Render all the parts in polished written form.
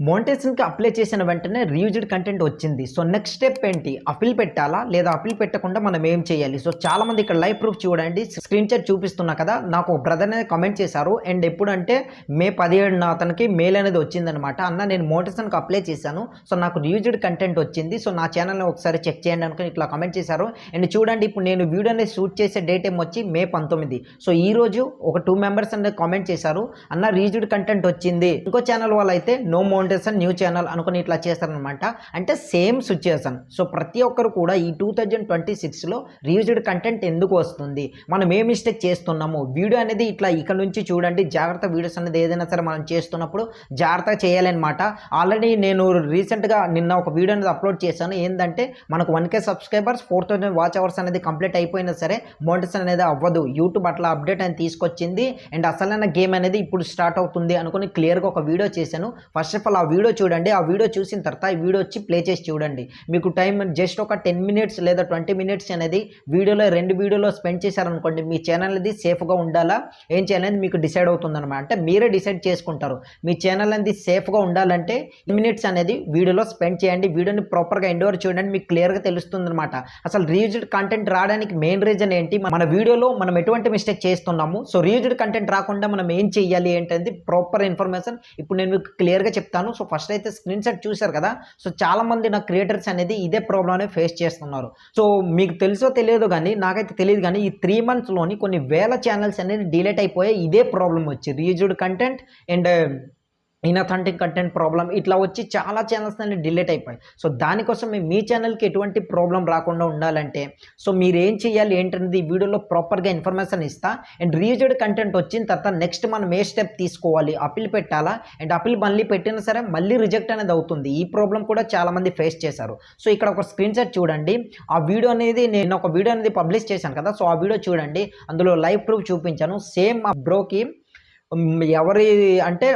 మోనిటైజేషన్‌కి apply చేసిన వెంటనే reused content వచ్చింది. సో, నెక్స్ట్ స్టెప్ ఏంటి? అప్పీల్ పెట్టాలా? లేదా అప్పీల్ పెట్టకుండా మనం ఏం చేయాలి? సో, చాలామంది ఇక్కడ లైవ్ ప్రూఫ్ చూడండి. స్క్రీన్ షాట్ చూపిస్తున్నా కదా! నాకు ఒక బ్రదర్ అనేది కామెంట్ చేశారు. అండ్ ఎప్పుడంటే మే 17న అతనికి మెయిల్ అనేది వచ్చిందనమాట. అన్న నేను మోనిటైజేషన్‌కి అప్లై చేశాను. సో, నాకు రియూజ్డ్ కంటెంట్ వచ్చింది. సో, నా ఛానెల్‌ని ఒకసారి చెక్ చేయండి అనుకోని ఇట్లా కామెంట్ చేశారు. అండ్ చూడండి ఇప్పుడు నేను వీడియో అనేది షూట్ చేసే డేట్ ఏమొచ్చి మే 19. సో, ఈరోజు ఒక 2 మెంబర్స్ అనేది కామెంట్ చేశారు. అన్న రియూజ్డ్ కంటెంట్ వచ్చింది. ఇంకో ఛానెల్ వాళ్ళైతే నో మోనిటైజేషన్ న్యూ ఛానల్ అనుకుని ఇట్లా చేస్తారనమాట. అంటే సేమ్ సిచ్యుయేషన్. సో, ప్రతి ఒక్కరు కూడా ఈ 2026లో రియూజ్డ్ కంటెంట్ ఎందుకు వస్తుంది? మనం ఏ మిస్టేక్ చేస్తున్నాము? వీడియో అనేది ఇట్లా ఇక్కడ నుంచి చూడండి. జాగ్రత్త వీడియోస్ అనేది ఏదైనా సరే మనం చేస్తున్నప్పుడు జాగ్రత్తగా చేయాలన్నమాట. ఆల్రెడీ నేను రీసెంట్‌గా నిన్న ఒక వీడియో అనేది అప్లోడ్ చేశాను. ఏందంటే మనకు 1K సబ్స్క్రైబర్స్ 4000 వాచ్ అవర్స్ అనేది కంప్లీట్ అయిపోయినా సరే మోనిటైజేషన్ అనేది అవ్వదు. యూట్యూబ్ అట్లా అప్డేట్ అనేది తీసుకొచ్చింది. అండ్ అసలైన గేమ్ అనేది ఇప్పుడు స్టార్ట్ అవుతుంది అనుకుని క్లియర్‌గా ఒక వీడియో చేశాను. ఫస్ట్ ఆఫ్ ఆల్ ఆ వీడియో చూడండి. ఆ వీడియో చూసిన తర్వాత ఈ వీడియో వచ్చి ప్లే చేసి చూడండి. మీకు టైం జస్ట్ ఒక 10 మినిట్స్ లేదా 20 మినిట్స్ అనేది రెండు వీడియోలో స్పెండ్ చేశారనుకోండి, మీ ఛానల్ అనేది సేఫ్గా ఉండాలా ఏం చేయాలనేది మీకు డిసైడ్ అవుతుందన్నమాట. అంటే మీరే డిసైడ్ చేసుకుంటారు. మీ ఛానల్ అనేది సేఫ్గా ఉండాలంటే 10 మినిట్స్ అనేది వీడియోలో స్పెండ్ చేయండి. వీడియోని ప్రాపర్గా ఎండ్ వరకు చూడండి. మీకు క్లియర్గా తెలుస్తుందన్నమాట. అసలు రియూజ్డ్ కంటెంట్ రావడానికి మెయిన్ రీజన్ ఏంటి? మన వీడియోలో మనం ఎటువంటి మిస్టేక్ చేస్తున్నాము? సో, రియూజ్డ్ కంటెంట్ రాకుండా మనం ఏం చేయాలి ఏంటనేది ప్రాపర్ ఇన్ఫర్మేషన్ ఇప్పుడు నేను మీకు క్లియర్గా చెప్తాను. సో, ఫస్ట్ అయితే స్క్రీన్ షాట్ చూశారు కదా! సో, చాలామంది నా క్రియేటర్స్ అనేది ఇదే ప్రాబ్లమ్ అనేది ఫేస్ చేస్తున్నారు. సో, మీకు తెలుసో తెలియదో గానీ నాకైతే తెలియదు గానీ ఈ 3 మంత్స్‌లోని కొన్ని వేల ఛానల్స్ అనేది డిలీట్ అయిపోయాయి. ఇదే ప్రాబ్లమ్ వచ్చి reused content and inauthentic content problem ఇట్లా వచ్చి చాలా ఛానల్స్ అనేవి డిలీట్ అయిపోయాయి. సో, దానికోసం మీ ఛానల్‌కి ఎటువంటి ప్రాబ్లమ్ రాకుండా ఉండాలంటే సో, మీరేం చేయాలి ఏంటనేది ఈ వీడియోలో ప్రాపర్‌గా ఇన్ఫర్మేషన్ ఇస్తా. అండ్ రియూజ్డ్ కంటెంట్ వచ్చిన తర్వాత నెక్స్ట్ మనం ఏ స్టెప్ తీసుకోవాలి? అప్పీల్ పెట్టాలా? అండ్ అప్పీల్ మళ్ళీ పెట్టినా సరే మళ్ళీ రిజెక్ట్ అనేది అవుతుంది. ఈ ప్రాబ్లమ్ కూడా చాలామంది ఫేస్ చేశారు. సో, ఇక్కడ ఒక స్క్రీన్ షాట్ చూడండి. ఆ వీడియో అనేది నేను ఒక వీడియో అనేది పబ్లిష్ చేశాను కదా! సో, ఆ వీడియో చూడండి. అందులో లైవ్ ప్రూఫ్ చూపించాను. సేమ్ ఆ బ్రోకి ఎవరి అంటే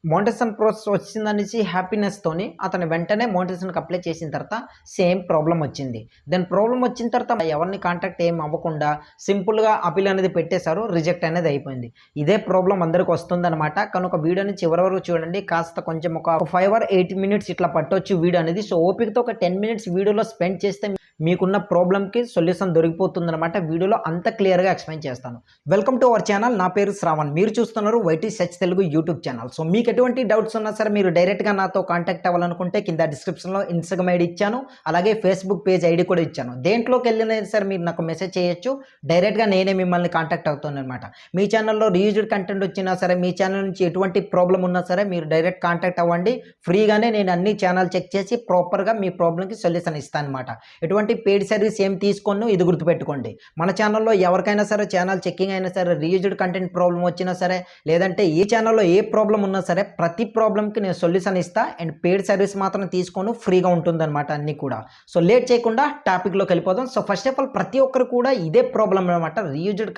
మోనిటైజేషన్ ప్రాసెస్ వచ్చిందనేసి హ్యాపీనెస్తోని అతను వెంటనే మోనిటైజేషన్‌కి అప్లై చేసిన తర్వాత సేమ్ ప్రాబ్లమ్ వచ్చింది. దెన్ ప్రాబ్లమ్ వచ్చిన తర్వాత ఎవరిని కాంటాక్ట్ ఏం అవ్వకుండా సింపుల్‌గా అప్పీల్ అనేది పెట్టేశారు. రిజెక్ట్ అనేది అయిపోయింది. ఇదే ప్రాబ్లమ్ అందరికి వస్తుందన్నమాట. కనుక వీడియోని చివరి వరకు చూడండి. కాస్త కొంచెం ఒక 5 ఆర్ 8 మినిట్స్ ఇట్లా పట్టొచ్చు వీడియో అనేది. సో, ఓపికతో ఒక 10 మినిట్స్ వీడియోలో స్పెండ్ చేస్తే మీకున్న ప్రాబ్లమ్‌కి సొల్యూషన్ దొరికిపోతుందన్నమాట. వీడియోలో అంత క్లియర్‌గా ఎక్స్‌ప్లెయిన్ చేస్తాను. Welcome to our channel. నా పేరు శ్రావణ్. మీరు చూస్తున్నారు YT search Telugu YouTube channel. So, మీకు ఎటువంటి డౌట్స్ ఉన్నా సరే మీరు డైరెక్ట్‌గా నాతో కాంటాక్ట్ అవ్వాలనుకుంటే కింద డిస్క్రిప్షన్‌లో ఇన్‌స్టాగ్రామ్ ఐడీ ఇచ్చాను. అలాగే ఫేస్‌బుక్ పేజ్ ఐడీ కూడా ఇచ్చాను. దేంట్లోకెళ్ళినా సరే మీరు నాకు మెసేజ్ చేయొచ్చు. డైరెక్ట్‌గా నేనే మిమ్మల్ని కాంటాక్ట్ అవుతానన్నమాట. మీ ఛానల్‌లో రియూజ్డ్ కంటెంట్ వచ్చినా సరే మీ ఛానల్ నుంచి ఎటువంటి ప్రాబ్లమ్ ఉన్నా సరే మీరు డైరెక్ట్ కాంటాక్ట్ అవ్వండి. ఫ్రీగానే నేను అన్ని ఛానల్ చెక్ చేసి ప్రాపర్‌గా మీ ప్రాబ్లమ్‌కి సొల్యూషన్ ఇస్తానన్నమాట. ఎటువంటి పెయిడ్ సర్వీస్ ఏం తీసుకోను. ఇది గుర్తుపెట్టుకోండి. మన ఛానల్‌లో ఎవరికైనా సరే ఛానల్ చెకింగ్ అయినా సరే రియూజ్డ్ కంటెంట్ ప్రాబ్లమ్ వచ్చినా సరే లేదంటే ఏ ఛానల్‌లో ఏ ప్రాబ్లమ్ ఉన్నా సరే ప్రతి ప్రాబ్లమ్‌కి నేను సొల్యూషన్ ఇస్తా. అండ్ పెయిడ్ సర్వీస్ మాత్రం తీసుకోను. ఫ్రీగా ఉంటుందన్నమాట అన్నీ కూడా. సో, లేట్ చేయకుండా టాపిక్‌లోకి వెళ్ళిపోదాం. సో, ఫస్ట్ ఆఫ్ ఆల్ ప్రతి ఒక్కరు కూడా ఇదే ప్రాబ్లమ్ అనమాట. Reused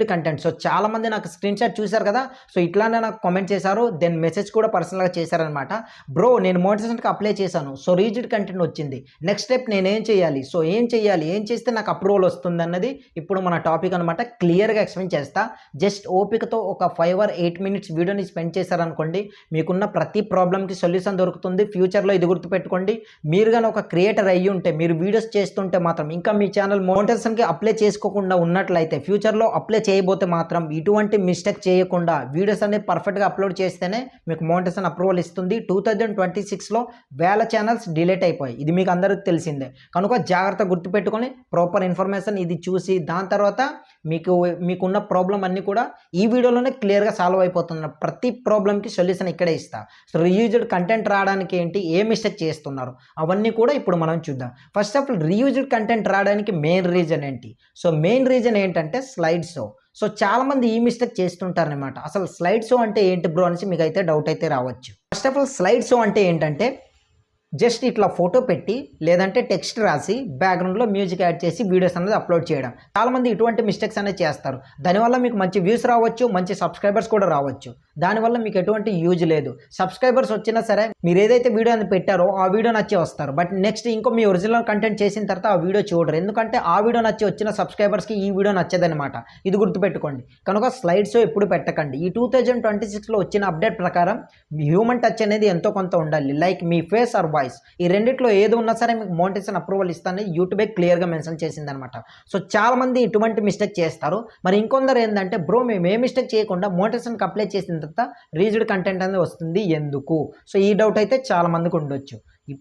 content. సో, చాలామంది నాకు స్క్రీన్ షాట్ చూశారు కదా! సో, ఇట్లానే నాకు కామెంట్ చేశారు. దెన్ మెసేజ్ కూడా పర్సనల్‌గా చేశారనమాట. బ్రో నేను మోటివేషన్‌కి అప్లై చేశాను. సో, రియూజ్డ్ కంటెంట్ వచ్చింది. నెక్స్ట్ స్టెప్ నేనేం చేయాలి? సో, ఏం చేయాలి? ఏం చేస్తే నాకు అప్రూవల్ వస్తుందన్నది ఇప్పుడు మన టాపిక్ అనమాట. క్లియర్‌గా ఎక్స్‌ప్లెయిన్ చేస్తా. జస్ట్ ఓపికతో ఒక 5 ఆర్ 8 మినిట్స్ వీడియోని స్పెండ్ చేశారనుకోండి, మీకున్న ప్రతి ప్రాబ్లమ్‌కి సొల్యూషన్ దొరుకుతుంది. ఫ్యూచర్‌లో ఇది గుర్తుపెట్టుకోండి. మీరు గాని ఒక క్రియేటర్ అయ్యి ఉంటే, మీరు వీడియోస్ చేస్తుంటే మాత్రం ఇంకా మీ ఛానల్ మోనిటైజేషన్‌కి అప్లై చేసుకోకుండా ఉన్నట్లయితే, ఫ్యూచర్‌లో అప్లై చేయబోతే మాత్రం ఇటువంటి మిస్టేక్ చేయకుండా వీడియోస్ అనేది పర్ఫెక్ట్‌గా అప్లోడ్ చేస్తేనే మీకు మోనిటైజేషన్ అప్రూవల్ ఇస్తుంది. 2026లో వేల ఛానల్స్ డిలీట్ అయిపోయాయి. ఇది మీకు అందరికీ తెలిసిందే. కనుక జాగ్రత్తగా గుర్తుపెట్టుకొని ప్రాపర్ ఇన్ఫర్మేషన్ ఇది చూసి దాని తర్వాత మీకున్న ప్రాబ్లమ్ అన్నీ కూడా ఈ వీడియోలోనే క్లియర్‌గా సాల్వ్ అయిపోతుంది. ప్రతి ప్రాబ్లమ్‌కి సొల్యూషన్ ఇక్కడే ఇస్తా. సో, రియూజ్డ్ కంటెంట్ రావడానికి ఏంటి? ఏ మిస్టేక్ చేస్తున్నారు? అవన్నీ కూడా ఇప్పుడు మనం చూద్దాం. First of all reused content రావడానికి మెయిన్ రీజన్ ఏంటి? సో, మెయిన్ రీజన్ ఏంటంటే స్లైడ్ షో. సో, చాలామంది ఈ మిస్టేక్ చేస్తుంటారనమాట. అసలు స్లైడ్ షో అంటే ఏంటి బ్రో అనేసి మీకైతే డౌట్ అయితే రావచ్చు. First of all slide show అంటే ఏంటంటే జస్ట్ ఇట్లా ఫోటో పెట్టి లేదంటే టెక్స్ట్ రాసి బ్యాక్గ్రౌండ్లో మ్యూజిక్ యాడ్ చేసి వీడియోస్ అనేది అప్లోడ్ చేయడం. చాలామంది ఇటువంటి మిస్టేక్స్ అనేది చేస్తారు. దానివల్ల మీకు మంచి వ్యూస్ రావచ్చు, మంచి సబ్స్క్రైబర్స్ కూడా రావచ్చు. దానివల్ల మీకు ఎటువంటి యూజ్ లేదు. సబ్స్క్రైబర్స్ వచ్చినా సరే మీరు ఏదైతే వీడియో అని పెట్టారో ఆ వీడియో నచ్చి వస్తారు. బట్ నెక్స్ట్ ఇంకో మీ ఒరిజినల్ కంటెంట్ చేసిన తర్వాత ఆ వీడియో చూడరు. ఎందుకంటే ఆ వీడియో నచ్చి వచ్చిన సబ్స్క్రైబర్స్కి ఈ వీడియో నచ్చదనమాట. ఇది గుర్తుపెట్టుకోండి. కనుక స్లైడ్ షో ఎప్పుడు పెట్టకండి. ఈ 2026లో వచ్చిన అప్డేట్ ప్రకారం హ్యూమన్ టచ్ అనేది ఎంతో కొంత ఉండాలి. లైక్ మీ ఫేస్ ఆర్ వాయిస్, ఈ రెండిట్లో ఏది ఉన్నా సరే మీకు మోనిటైజేషన్ అప్రూవల్ ఇస్తానని యూట్యూబే క్లియర్గా మెన్షన్ చేసిందనమాట. సో చాలామంది ఇటువంటి మిస్టేక్ చేస్తారు. మరి ఇంకొందరు ఏంటంటే బ్రో మేము ఏ మిస్టేక్ చేయకుండా మోనిటైజేషన్కి అప్లై చేసిన తర్వాత రీజ్డ్ కంటెంట్ అనేది వస్తుంది ఎందుకు? సో ఈ డౌట్ అయితే చాలా మందికి ఉండొచ్చు.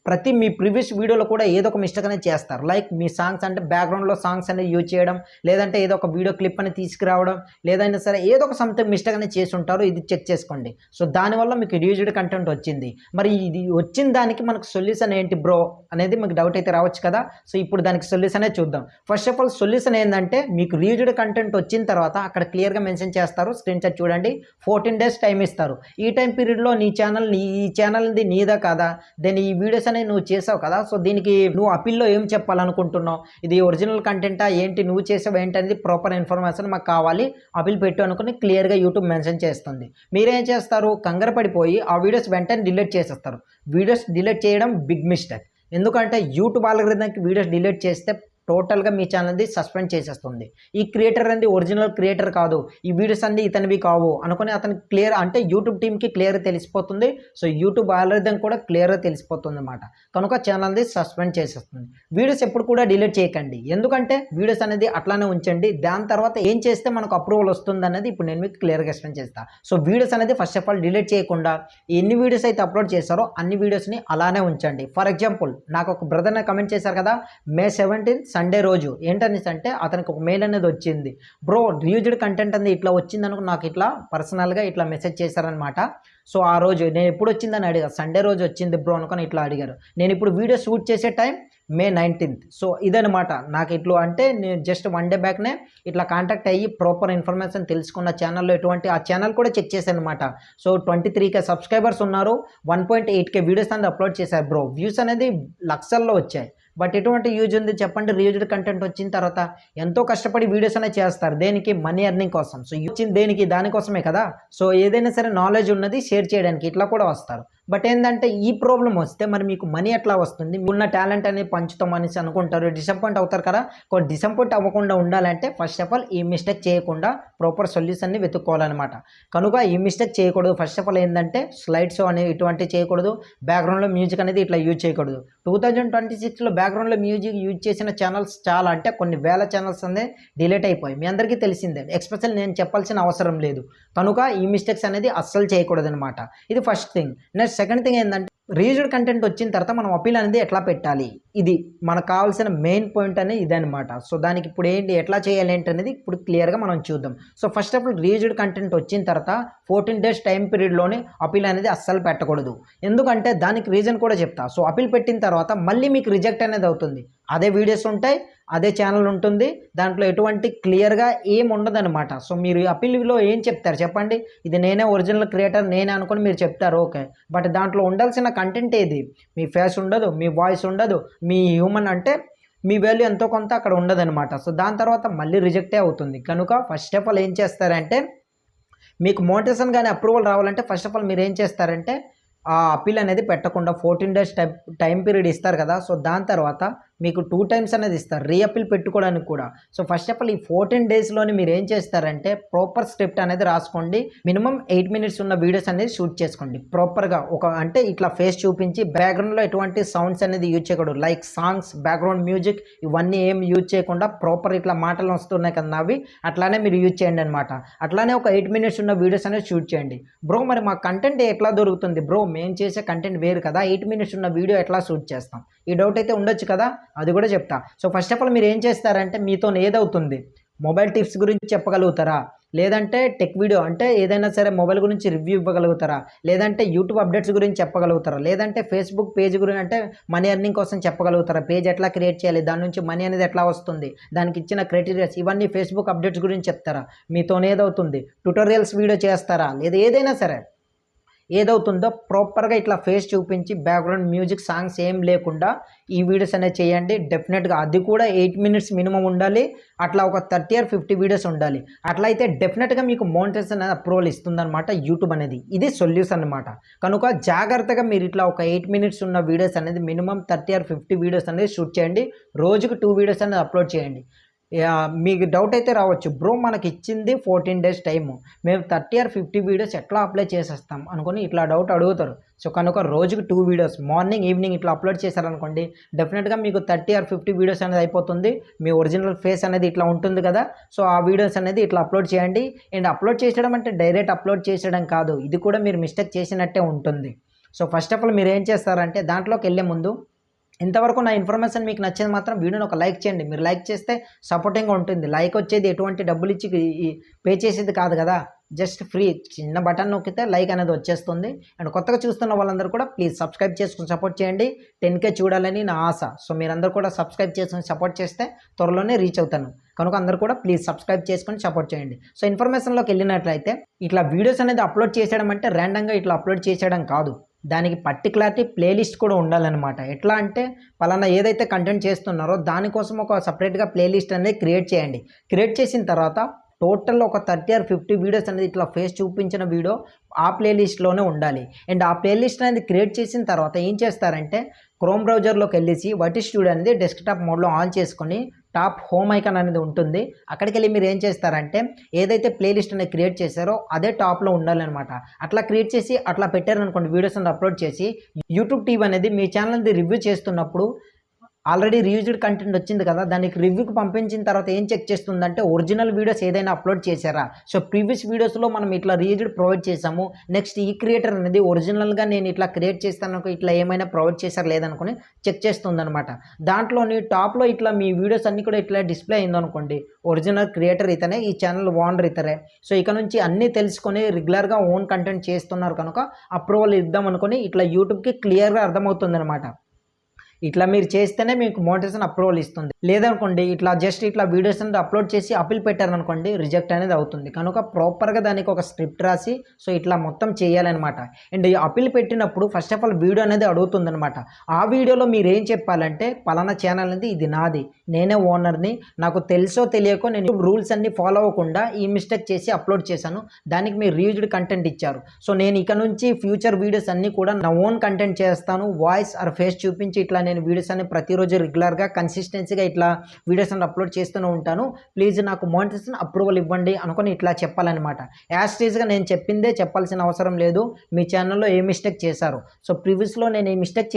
ప్రతి మీ ప్రీవియస్ వీడియోలో కూడా ఏదో ఒక మిస్టేక్ అనేది చేస్తారు. లైక్ మీ సాంగ్స్ అంటే బ్యాక్గ్రౌండ్లో సాంగ్స్ అనేది యూజ్ చేయడం, లేదంటే ఏదో ఒక వీడియో క్లిప్ అని తీసుకురావడం, లేదంటే సరే ఏదో ఒక సంథింగ్ మిస్టేక్ అనేది చేసి ఉంటారు. ఇది చెక్ చేసుకోండి. సో దానివల్ల మీకు రీయూజ్డ్ కంటెంట్ వచ్చింది. మరి ఇది వచ్చిన దానికి మనకు సొల్యూషన్ ఏంటి బ్రో అనేది మీకు డౌట్ అయితే రావచ్చు కదా. సో ఇప్పుడు దానికి సొల్యూషనే చూద్దాం. ఫస్ట్ ఆఫ్ ఆల్ సొల్యూషన్ ఏంటంటే మీకు రీయూజ్డ్ కంటెంట్ వచ్చిన తర్వాత అక్కడ క్లియర్గా మెన్షన్ చేస్తారు. స్క్రీన్ షాట్ చూడండి. 14 days టైం ఇస్తారు. ఈ టైం పీరియడ్లో ఈ ఛానల్ది నీదా కాదా, దెన్ ఈ వీడియోస్ అనేవి నువ్వు చేసావు కదా, సో దీనికి నువ్వు అప్పీల్లో ఏం చెప్పాలనుకుంటున్నావు, ఇది ఒరిజినల్ కంటెంటా ఏంటి, నువ్వు చేసావు ఏంటి అనేది ప్రాపర్ ఇన్ఫర్మేషన్ మాకు కావాలి, అప్పీల్ పెట్టు అనుకుని క్లియర్గా యూట్యూబ్ మెన్షన్ చేస్తుంది. మీరేం చేస్తారు, కంగారు పడిపోయి ఆ వీడియోస్ వెంటనే డిలీట్ చేసేస్తారు. వీడియోస్ డిలీట్ చేయడం బిగ్ మిస్టేక్. ఎందుకంటే యూట్యూబ్ ఆల్గోరిథంకి వీడియోస్ డిలీట్ చేస్తే టోటల్గా మీ ఛానల్ది సస్పెండ్ చేసేస్తుంది. ఈ క్రియేటర్ అనేది ఒరిజినల్ క్రియేటర్ కాదు, ఈ వీడియోస్ అన్ని ఇతనివి కావు అనుకుని అతనికి క్లియర్ అంటే యూట్యూబ్ టీమ్కి క్లియర్గా తెలిసిపోతుంది. సో యూట్యూబ్ ఆల్గోరిథం కూడా క్లియర్గా తెలిసిపోతుంది అన్నమాట. కనుక ఛానల్ది సస్పెండ్ చేసేస్తుంది. వీడియోస్ ఎప్పుడు కూడా డిలీట్ చేయకండి. ఎందుకంటే వీడియోస్ అనేది అట్లానే ఉంచండి. దాని తర్వాత ఏం చేస్తే మనకు అప్రూవల్ వస్తుంది అనేది ఇప్పుడు నేను మీకు క్లియర్గా ఎక్స్ప్లెయిన్ చేస్తాను. సో వీడియోస్ అనేది ఫస్ట్ ఆఫ్ ఆల్ డిలీట్ చేయకుండా ఎన్ని వీడియోస్ అయితే అప్లోడ్ చేశారో అన్ని వీడియోస్ని అలానే ఉంచండి. ఫర్ ఎగ్జాంపుల్ నాకు ఒక బ్రదర్ని కమెంట్ చేశారు కదా, May 17 సండే రోజు ఏంటనేసి అంటే అతనికి ఒక మెయిల్ అనేది వచ్చింది. బ్రో రియూజ్డ్ కంటెంట్ అనేది ఇట్లా వచ్చిందనుకో నాకు ఇట్లా పర్సనల్గా ఇట్లా మెసేజ్ చేశారనమాట. సో ఆ రోజు నేను ఎప్పుడు వచ్చిందని అడిగారు. సండే రోజు వచ్చింది బ్రో అనుకొని ఇట్లా అడిగారు. నేను ఇప్పుడు వీడియో షూట్ చేసే టైం May 19. సో ఇదనమాట నాకు ఇట్లా అంటే నేను జస్ట్ 1 day బ్యాక్నే ఇట్లా కాంటాక్ట్ అయ్యి ప్రాపర్ ఇన్ఫర్మేషన్ తెలుసుకున్న ఛానల్లో ఎటువంటి ఆ ఛానల్ కూడా చెక్ చేశాను అనమాట. సో 23K సబ్స్క్రైబర్స్ ఉన్నారు, 1.8K వీడియోస్ అనేది అప్లోడ్ చేశారు బ్రో. వ్యూస్ అనేది లక్షల్లో వచ్చాయి. బట్ ఎటువంటి యూజ్ ఉంది చెప్పండి? రీయూజ్డ్ కంటెంట్ వచ్చిన తర్వాత ఎంతో కష్టపడి వీడియోస్ అనేది చేస్తారు. దేనికి? మనీ ఎర్నింగ్ కోసం. సో వచ్చింది దేనికి? దానికోసమే కదా. సో ఏదైనా సరే నాలెడ్జ్ ఉన్నది షేర్ చేయడానికి ఇట్లా కూడా వస్తారు. బట్ ఏంటంటే ఈ ప్రాబ్లం వస్తే మరి మీకు మనీ ఎట్లా వస్తుంది? ఉన్న టాలెంట్ అనేది పంచుతాం అనేసి అనుకుంటారు, డిసప్పాయింట్ అవుతారు కదా. డిసప్పాయింట్ అవ్వకుండా ఉండాలంటే ఫస్ట్ ఆఫ్ ఆల్ ఈ మిస్టేక్ చేయకుండా ప్రాపర్ సొల్యూషన్ని వెతుక్కోవాలన్నమాట. కనుక ఈ మిస్టేక్ చేయకూడదు. ఫస్ట్ ఆఫ్ ఆల్ ఏంటంటే స్లైడ్ షో అనేది ఇటువంటి చేయకూడదు. బ్యాక్గ్రౌండ్లో మ్యూజిక్ అనేది ఇట్లా యూజ్ చేయకూడదు. 2026లో బ్యాక్గ్రౌండ్లో మ్యూజిక్ యూజ్ చేసిన ఛానల్స్ చాలా అంటే కొన్ని వేల ఛానల్స్ అనేది డిలీట్ అయిపోయి మీ అందరికీ తెలిసిందే. ఎక్స్పెషల్ నేను చెప్పాల్సిన అవసరం లేదు. కనుక ఈ మిస్టేక్స్ అనేది అస్సలు చేయకూడదు అనమాట. ఇది first thing. Next second thing ఏంటంటే రీయూజ్డ్ కంటెంట్ వచ్చిన తర్వాత మనం అప్పీల్ అనేది ఎట్లా పెట్టాలి, ఇది మనకు కావాల్సిన మెయిన్ పాయింట్ అనేది ఇదనమాట. సో దానికి ఇప్పుడు ఏంటి ఎట్లా చేయాలి ఏంటి అనేది ఇప్పుడు క్లియర్గా మనం చూద్దాం. So first of all reused content వచ్చిన తర్వాత 14 days టైం పీరియడ్లోనే అప్పీల్ అనేది అస్సలు పెట్టకూడదు. ఎందుకంటే దానికి రీజన్ కూడా చెప్తా. సో అప్పీల్ పెట్టిన తర్వాత మళ్ళీ మీకు రిజెక్ట్ అనేది అవుతుంది. అదే వీడియోస్ ఉంటాయి, అదే ఛానల్ ఉంటుంది, దాంట్లో ఎటువంటి క్లియర్గా ఏం ఉండదన్నమాట. సో మీరు అప్పీల్లో ఏం చెప్తారు చెప్పండి? ఇది నేనే ఒరిజినల్ క్రియేటర్ నేనే అనుకుని మీరు చెప్తారు, ఓకే. బట్ దాంట్లో ఉండాల్సిన కంటెంట్ ఏది? మీ ఫేస్ ఉండదు, మీ వాయిస్ ఉండదు, మీ హ్యూమన్ అంటే మీ వాల్యూ ఎంతో కొంత అక్కడ ఉండదన్నమాట. సో దాని తర్వాత మళ్ళీ రిజెక్టే అవుతుంది. కనుక ఫస్ట్ ఆఫ్ ఆల్ ఏం చేస్తారంటే మీకు మోటివేషన్ కానీ అప్రూవల్ రావాలంటే ఫస్ట్ ఆఫ్ ఆల్ మీరు ఏం చేస్తారంటే ఆ అప్పీల్ అనేది పెట్టకుండా 14 days టైం పీరియడ్ ఇస్తారు కదా. సో దాని తర్వాత మీకు 2 times అనేది ఇస్తారు రీఅప్పీల్ పెట్టుకోవడానికి కూడా. సో ఫస్ట్ ఆఫ్ ఆల్ ఈ 14 daysలోని మీరు ఏం చేస్తారంటే ప్రాపర్ స్క్రిప్ట్ అనేది రాసుకోండి. మినిమం 8 minutes ఉన్న వీడియోస్ అనేది షూట్ చేసుకోండి ప్రాపర్గా. ఒక అంటే ఇట్లా ఫేస్ చూపించి బ్యాక్గ్రౌండ్లో ఎటువంటి సౌండ్స్ అనేది యూజ్ చేయకూడదు. లైక్ సాంగ్స్, బ్యాక్గ్రౌండ్ మ్యూజిక్ ఇవన్నీ ఏం యూజ్ చేయకుండా ప్రాపర్ ఇట్లా మాటలు వస్తున్నాయి కదా అవి అట్లానే మీరు యూజ్ చేయండి అనమాట. అట్లానే ఒక 8 minutes ఉన్న వీడియోస్ అనేది షూట్ చేయండి. బ్రో మరి మా కంటెంట్ ఎట్లా దొరుకుతుంది బ్రో? మేము చేసే కంటెంట్ వేరు కదా, 8 minutes ఉన్న వీడియో ఎట్లా షూట్ చేస్తాం? ఈ డౌట్ అయితే ఉండొచ్చు కదా, అది కూడా చెప్తా. సో ఫస్ట్ ఆఫ్ ఆల్ మీరు ఏం చేస్తారంటే మీతో ఏదవుతుంది మొబైల్ టిప్స్ గురించి చెప్పగలుగుతారా, లేదంటే టెక్ వీడియో అంటే ఏదైనా సరే మొబైల్ గురించి రివ్యూ ఇవ్వగలుగుతారా, లేదంటే యూట్యూబ్ అప్డేట్స్ గురించి చెప్పగలుగుతారా, లేదంటే ఫేస్బుక్ పేజ్ గురించి అంటే మనీ ఎర్నింగ్ కోసం చెప్పగలుగుతారా, పేజ్ ఎట్లా క్రియేట్ చేయాలి, దాని నుంచి మనీ అనేది ఎట్లా వస్తుంది, దానికి ఇచ్చిన క్రైటీరియాస్ ఇవన్నీ ఫేస్బుక్ అప్డేట్స్ గురించి చెప్తారా? మీతో ఏదవుతుంది ట్యుటోరియల్స్ వీడియో చేస్తారా, లేదా ఏదైనా సరే ఏదవుతుందో ప్రాపర్గా ఇట్లా ఫేస్ చూపించి బ్యాక్గ్రౌండ్ మ్యూజిక్ సాంగ్స్ ఏం లేకుండా ఈ వీడియోస్ అనేది చేయండి. డెఫినెట్గా అది కూడా 8 మినిట్స్ మినిమం ఉండాలి. అట్లా ఒక 30 or 50 వీడియోస్ ఉండాలి. అట్లా అయితే డెఫినెట్గా మీకు మోనిటైజేషన్ అనేది అప్రూవల్ ఇస్తుందన్నమాట యూట్యూబ్ అనేది. ఇది సొల్యూషన్ అనమాట. కనుక జాగ్రత్తగా మీరు ఇట్లా ఒక 8 మినిట్స్ ఉన్న వీడియోస్ అనేది మినిమం 30 or 50 వీడియోస్ అనేది షూట్ చేయండి. రోజుకు 2 వీడియోస్ అనేది అప్లోడ్ చేయండి. మీకు డౌట్ అయితే రావచ్చు, బ్రో మనకి ఇచ్చింది 14 days టైము, మేము 30 or 50 వీడియోస్ ఎట్లా అప్లై చేసేస్తాం అనుకుని ఇట్లా డౌట్ అడుగుతారు. సో కనుక రోజుకి 2 వీడియోస్ మార్నింగ్ ఈవినింగ్ ఇట్లా అప్లోడ్ చేశారనుకోండి, డెఫినెట్గా మీకు 30 or 50 వీడియోస్ అనేది అయిపోతుంది. మీ ఒరిజినల్ ఫేస్ అనేది ఇట్లా ఉంటుంది కదా, సో ఆ వీడియోస్ అనేది ఇట్లా అప్లోడ్ చేయండి. అండ్ అప్లోడ్ చేసడం అంటే డైరెక్ట్ అప్లోడ్ చేసడం కాదు, ఇది కూడా మీరు మిస్టేక్ చేసినట్టే ఉంటుంది. సో ఫస్ట్ ఆఫ్ ఆల్ మీరు ఏం చేస్తారంటే దాంట్లోకి వెళ్ళే ముందు ఇంతవరకు నా ఇన్ఫర్మేషన్ మీకు నచ్చేది మాత్రం వీడియోని ఒక లైక్ చేయండి. మీరు లైక్ చేస్తే సపోర్టింగ్గా ఉంటుంది. లైక్ వచ్చేది ఎటువంటి డబ్బులు ఇచ్చి పే చేసేది కాదు కదా, జస్ట్ ఫ్రీ. చిన్న బటన్ నొక్కితే లైక్ అనేది వచ్చేస్తుంది. అండ్ కొత్తగా చూస్తున్న వాళ్ళందరూ కూడా ప్లీజ్ సబ్స్క్రైబ్ చేసుకుని సపోర్ట్ చేయండి. 10K చూడాలని నా ఆశ. సో మీరందరూ కూడా సబ్స్క్రైబ్ చేసుకుని సపోర్ట్ చేస్తే త్వరలోనే రీచ్ అవుతాను. కనుక అందరూ కూడా ప్లీజ్ సబ్స్క్రైబ్ చేసుకొని సపోర్ట్ చేయండి. సో ఇన్ఫర్మేషన్లోకి వెళ్ళినట్లయితే ఇట్లా వీడియోస్ అనేది అప్లోడ్ చేసేయడం అంటే ర్యాండమ్గా ఇట్లా అప్లోడ్ చేసేయడం కాదు, దానికి పర్టికులారిటీ ప్లేలిస్ట్ కూడా ఉండాలన్నమాట. ఎట్లా అంటే పలానా ఏదైతే కంటెంట్ చేస్తున్నారో దానికోసం ఒక సపరేట్గా ప్లేలిస్ట్ అనేది క్రియేట్ చేయండి. క్రియేట్ చేసిన తర్వాత టోటల్ ఒక 30 or 50 వీడియోస్ అనేది ఇట్లా ఫేస్ చూపించిన వీడియో ఆ ప్లేలిస్ట్లోనే ఉండాలి. అండ్ ఆ ప్లేలిస్ట్ అనేది క్రియేట్ చేసిన తర్వాత ఏం చేస్తారంటే క్రోమ్ బ్రౌజర్లోకి వెళ్ళేసి వైటీ స్టూడియో అనేది డెస్క్టాప్ మోడ్లో ఆన్ చేసుకొని టాప్ హోమ్ ఐకాన్ అనేది ఉంటుంది. అక్కడికి వెళ్ళి మీరు ఏం చేస్తారంటే ఏదైతే ప్లేలిస్ట్ అనేది క్రియేట్ చేశారో అదే టాప్లో ఉండాలన్నమాట. అట్లా క్రియేట్ చేసి అట్లా పెట్టారనుకోండి, వీడియోస్ అనేది అప్లోడ్ చేసి యూట్యూబ్ టీవీ అనేది మీ ఛానల్ అనేది రివ్యూ చేస్తున్నప్పుడు ఆల్రెడీ రివ్యూజ్డ్ కంటెంట్ వచ్చింది కదా, దానికి రివ్యూకి పంపించిన తర్వాత ఏం చెక్ చేస్తుందంటే ఒరిజినల్ వీడియోస్ ఏదైనా అప్లోడ్ చేశారా. సో ప్రీవియస్ వీడియోస్లో మనం ఇట్లా రివ్యూజ్డ్ ప్రొవైడ్ చేసాము, నెక్స్ట్ ఈ క్రియేటర్ అనేది ఒరిజినల్గా నేను ఇట్లా క్రియేట్ చేస్తాను ఇట్లా ఏమైనా ప్రొవైడ్ చేశారు లేదనుకుని చెక్ చేస్తుందనమాట. దాంట్లోని టాప్లో ఇట్లా మీ వీడియోస్ అన్నీ కూడా ఇట్లా డిస్ప్లే అయిందనుకోండి, ఒరిజినల్ క్రియేటర్ ఇతనే, ఈ ఛానల్ ఓనర్ ఇతరే. సో ఇక నుంచి అన్నీ తెలుసుకొని రెగ్యులర్గా ఓన్ కంటెంట్ చేస్తున్నారు కనుక అప్రూవల్ ఇద్దాం అనుకుని ఇట్లా యూట్యూబ్కి క్లియర్గా అర్థమవుతుంది అనమాట. ఇట్లా మీరు చేస్తేనే మీకు మోటివేషన్ అప్రూవల్ ఇస్తుంది. లేదనుకోండి ఇట్లా జస్ట్ ఇట్లా వీడియోస్ అనేది అప్లోడ్ చేసి అప్పీల్ పెట్టారనుకోండి, రిజెక్ట్ అనేది అవుతుంది. కనుక ప్రాపర్గా దానికి ఒక స్క్రిప్ట్ రాసి సో ఇట్లా మొత్తం చేయాలన్నమాట. అండ్ ఈ అప్పీల్ పెట్టినప్పుడు ఫస్ట్ ఆఫ్ ఆల్ వీడియో అనేది అడుగుతుందన్నమాట. ఆ వీడియోలో మీరు ఏం చెప్పాలంటే పలానా ఛానల్ అనేది ఇది నాది, నేనే ఓనర్ని, నాకు తెలుసో తెలియకో నేను రూల్స్ అన్ని ఫాలో అవ్వకుండా ఈ మిస్టేక్ చేసి అప్లోడ్ చేశాను, దానికి మీరు రివ్యూజ్డ్ కంటెంట్ ఇచ్చారు. సో నేను ఇక నుంచి ఫ్యూచర్ వీడియోస్ అన్నీ కూడా నా ఓన్ కంటెంట్ చేస్తాను, వాయిస్ ఆర్ ఫేస్ చూపించి ఇట్లా నేను వీడియోస్ అన్ని ప్రతిరోజు రెగ్యులర్గా కన్సిస్టెన్సీగా ఇట్లా వీడియోస్ అన్ని అప్లోడ్ చేస్తూనే ఉంటాను, ప్లీజ్ నాకు మోనిటైజేషన్ అప్రూవల్ ఇవ్వండి అనుకొని ఇట్లా చెప్పాలన్నమాట. యాజ్ టీజ్గా నేను చెప్పిందే చెప్పాల్సిన అవసరం లేదు. మీ ఛానల్లో ఏ మిస్టేక్ చేశారు, సో ప్రీవియస్లో నేను ఈ మిస్టేక్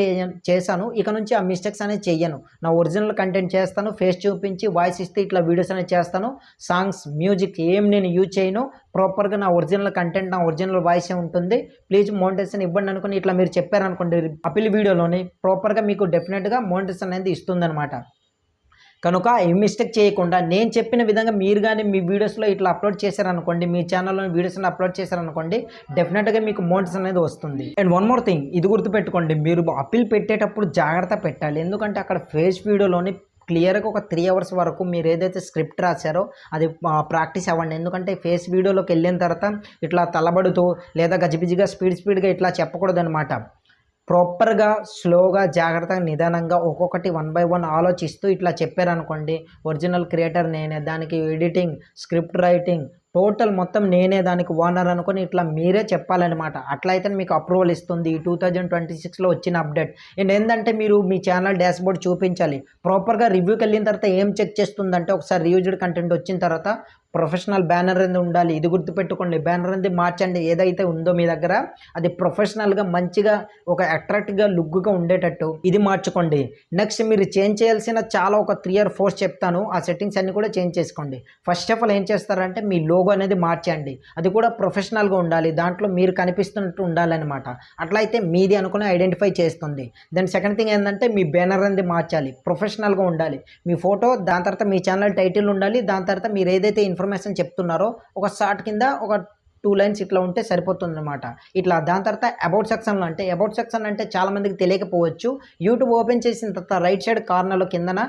చేశాను, ఇక నుంచి ఆ మిస్టేక్స్ అనేది చెయ్యను, నా ఒరిజినల్ కంటెంట్ చేస్తాను, ఫేస్ చూపించి వాయిస్ ఇస్తే ఇట్లా వీడియోస్ అనేది చేస్తాను, సాంగ్స్ మ్యూజిక్ ఏం నేను యూజ్ చేయను, ప్రాపర్గా నా ఒరిజినల్ కంటెంట్ నా ఒరిజినల్ వాయిస్ ఉంటుంది, ప్లీజ్ మోనిటైజేషన్ ఇవ్వండి అనుకుని ఇట్లా మీరు చెప్పారనుకోండి అప్పీల్ వీడియోలోని, ప్రాపర్గా మీకు డెఫినెట్గా మోనిటైజేషన్ అనేది ఇస్తుందన్నమాట. కనుక ఈ మిస్టేక్ చేయకుండా నేను చెప్పిన విధంగా మీరు కానీ మీ వీడియోస్లో ఇట్లా అప్లోడ్ చేశారనుకోండి, మీ ఛానల్లో వీడియోస్ని అప్లోడ్ చేశారనుకోండి, డెఫినెట్గా మీకు మోనిటైజేషన్ అనేది వస్తుంది. అండ్ వన్ మోర్ థింగ్, ఇది గుర్తుపెట్టుకోండి, మీరు అప్పీల్ పెట్టేటప్పుడు జాగ్రత్త పెట్టాలి. ఎందుకంటే అక్కడ ఫేస్ వీడియోలోని క్లియర్గా ఒక 3 hours వరకు మీరు ఏదైతే స్క్రిప్ట్ రాశారో అది ప్రాక్టీస్ అవ్వండి. ఎందుకంటే ఫేస్ వీడియోలోకి వెళ్ళిన తర్వాత ఇట్లా తలబడుతూ లేదా గజిబిజిగా స్పీడ్గా ఇట్లా చెప్పకూడదు అనమాట. ప్రాపర్గా స్లోగా జాగ్రత్తగా నిదానంగా ఒక్కొక్కటి 1 by 1 ఆలోచిస్తూ ఇట్లా చెప్పారనుకోండి, ఒరిజినల్ క్రియేటర్ నేనే, దానికి ఎడిటింగ్, స్క్రిప్ట్ రైటింగ్ టోటల్ మొత్తం నేనే, దానికి ఓనర్ అనుకొని ఇట్లా మీరే చెప్పాలన్నమాట. అట్లయితే మీకు అప్రూవల్ ఇస్తుంది. 2026లో వచ్చిన అప్డేట్. అండ్ ఏంటంటే మీరు మీ ఛానల్ డాష్బోర్డ్ చూపించాలి. ప్రాపర్గా రివ్యూకి వెళ్ళిన తర్వాత ఏం చెక్ చేస్తుందంటే ఒకసారి రివ్యూజ్డ్ కంటెంట్ వచ్చిన తర్వాత ప్రొఫెషనల్ బ్యానర్ అనేది ఉండాలి. ఇది గుర్తుపెట్టుకోండి, బ్యానర్ అనేది మార్చండి. ఏదైతే ఉందో మీ దగ్గర అది ప్రొఫెషనల్గా మంచిగా ఒక అట్రాక్టివ్గా లుక్గా ఉండేటట్టు ఇది మార్చుకోండి. నెక్స్ట్ మీరు చేంజ్ చేయాల్సిన చాలా ఒక 3 or 4 చెప్తాను, ఆ సెట్టింగ్స్ అన్ని కూడా చేంజ్ చేసుకోండి. ఫస్ట్ ఆఫ్ ఆల్ ఏం చేస్తారంటే మీ లోగో అనేది మార్చండి, అది కూడా ప్రొఫెషనల్గా ఉండాలి, దాంట్లో మీరు కనిపిస్తున్నట్టు ఉండాలన్నమాట. అట్లయితే మీది అనుకుని ఐడెంటిఫై చేస్తుంది. దెన్ సెకండ్ థింగ్ ఏంటంటే మీ బ్యానర్ అనేది మార్చాలి, ప్రొఫెషనల్గా ఉండాలి, మీ ఫోటో, దాని తర్వాత మీ ఛానల్ టైటిల్ ఉండాలి, దాని తర్వాత మీరు ఏదైతే ఇన్ఫర్మేషన్ చెప్తున్నారో ఒక షార్ట్ కింద ఒక 2 lines ఇట్లా ఉంటే సరిపోతుంది అనమాట. ఇట్లా దాని తర్వాత అబౌట్ సెక్షన్లో అంటే అబౌట్ సెక్షన్ అంటే చాలామందికి తెలియకపోవచ్చు. యూట్యూబ్ ఓపెన్ చేసిన తర్వాత రైట్ సైడ్ కార్నర్లో కిందన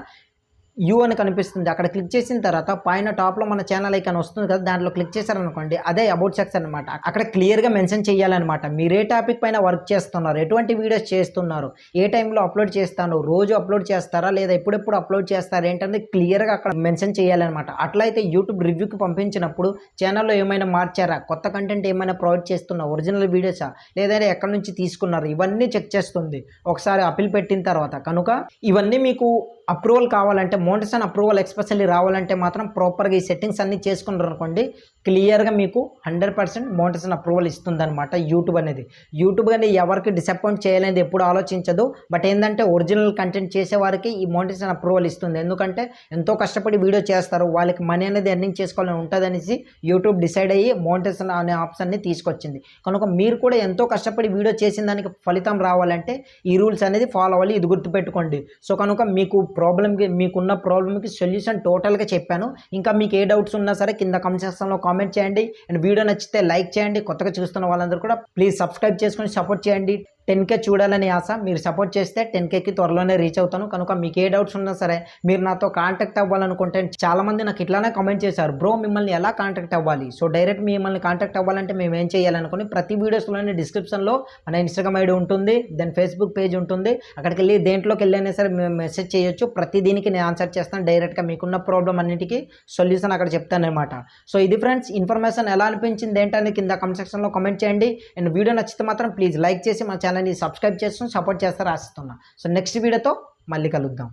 యూ అని కనిపిస్తుంది. అక్కడ క్లిక్ చేసిన తర్వాత పైన టాప్‌లో మన ఛానల్ ఐకాన్ వస్తుంది కదా! దాంట్లో క్లిక్ చేశారనుకోండి అదే అబౌట్ సెక్షన్ అనమాట. అక్కడ క్లియర్‌గా మెన్షన్ చేయాలనమాట. మీరు ఏ టాపిక్ పైన వర్క్ చేస్తున్నారు, ఎటువంటి వీడియోస్ చేస్తున్నారు, ఏ టైంలో అప్లోడ్ చేస్తాను, రోజు అప్లోడ్ చేస్తారా లేదా ఎప్పుడెప్పుడు అప్లోడ్ చేస్తారా ఏంటనేది క్లియర్‌గా అక్కడ మెన్షన్ చేయాలనమాట. అట్లయితే యూట్యూబ్ రివ్యూకి పంపించినప్పుడు ఛానల్‌లో ఏమైనా మార్చారా, కొత్త కంటెంట్ ఏమైనా ప్రొవైడ్ చేస్తున్నా, ఒరిజినల్ వీడియోసా లేదా ఎక్కడి నుంచి తీసుకున్నారు ఇవన్నీ చెక్ చేస్తుంది ఒకసారి అప్పీల్ పెట్టిన తర్వాత. కనుక ఇవన్నీ మీకు అప్రూవల్ కావాలంటే మోనిటైజేషన్ అప్రూవల్ ఎక్స్పెషల్లీ రావాలంటే మాత్రం ప్రాపర్గా ఈ సెట్టింగ్స్ అన్నీ చేసుకున్నారు అనుకోండి క్లియర్గా మీకు 100% మోనిటైజేషన్ అప్రూవల్ ఇస్తుందన్నమాట యూట్యూబ్ అనేది. యూట్యూబ్ అనేది ఎవరికి డిసప్పాయింట్ చేయలేదు ఎప్పుడు ఆలోచించదు. బట్ ఏంటంటే ఒరిజినల్ కంటెంట్ చేసే వారికి ఈ మోనిటైజేషన్ అప్రూవల్ ఇస్తుంది. ఎందుకంటే ఎంతో కష్టపడి వీడియో చేస్తారు, వాళ్ళకి మనీ అనేది ఎర్నింగ్ చేసుకోవాలని ఉంటుందనేసి యూట్యూబ్ డిసైడ్ అయ్యి మోనిటైజేషన్ అనే ఆప్షన్ని తీసుకొచ్చింది. కనుక మీరు కూడా ఎంతో కష్టపడి వీడియో చేసిన దానికి ఫలితం రావాలంటే ఈ రూల్స్ అనేది ఫాలో అవ్వాలి, ఇది గుర్తుపెట్టుకోండి. సో కనుక మీకు మీకున్న ప్రాబ్లమ్కి సొల్యూషన్ టోటల్గా చెప్పాను. ఇంకా మీకు ఏ డౌట్స్ ఉన్నా సరే కింద కామెంట్ సెక్షన్లో కామెంట్ చేయండి. అండ్ వీడియో నచ్చితే లైక్ చేయండి. కొత్తగా చూస్తున్న వాళ్ళందరూ కూడా ప్లీజ్ సబ్స్క్రైబ్ చేసుకొని సపోర్ట్ చేయండి. 10K చూడాలని ఆశ. మీరు సపోర్ట్ చేస్తే 10Kకి త్వరలోనే రీచ్ అవుతాను. కనుక మీకు ఏ డౌట్స్ ఉన్నా సరే మీరు నాతో కాంటాక్ట్ అవ్వాలనుకుంటే చాలామంది నాకు ఇట్లానే కామెంట్ చేశారు, బ్రో మిమ్మల్ని ఎలా కాంటాక్ట్ అవ్వాలి. సో డైరెక్ట్ మిమ్మల్ని కాంటాక్ట్ అవ్వాలంటే మేము ఏం చేయాలనుకుని ప్రతి వీడియోస్లోనే డిస్క్రిప్షన్లో మన ఇన్స్టాగ్రామ్ ఐడి ఉంటుంది, దెన్ ఫేస్బుక్ పేజ్ ఉంటుంది. అక్కడికి వెళ్ళి దేంట్లోకి వెళ్ళైనా సరే మేము మెసేజ్ చేయొచ్చు. ప్రతి దీనికి నేను ఆన్సర్ చేస్తాను. డైరెక్ట్గా మీకున్న ప్రాబ్లం అన్నిటికీ సొల్యూషన్ అక్కడ చెప్తానమాట. సో ఇది ఫ్రెండ్స్, ఇన్ఫర్మేషన్ ఎలా అనిపించింది ఏంటని కింద కామెంట్ సెక్షన్లో కామెంట్ చేయండి. అండ్ వీడియో నచ్చితే మాత్రం ప్లీజ్ లైక్ చేసి మా ఛానల్ని సబ్స్క్రైబ్ చేసుకుని సపోర్ట్ చేస్తారని ఆశిస్తున్నా. సో నెక్స్ట్ వీడియోతో మళ్ళీ కలుద్దాం.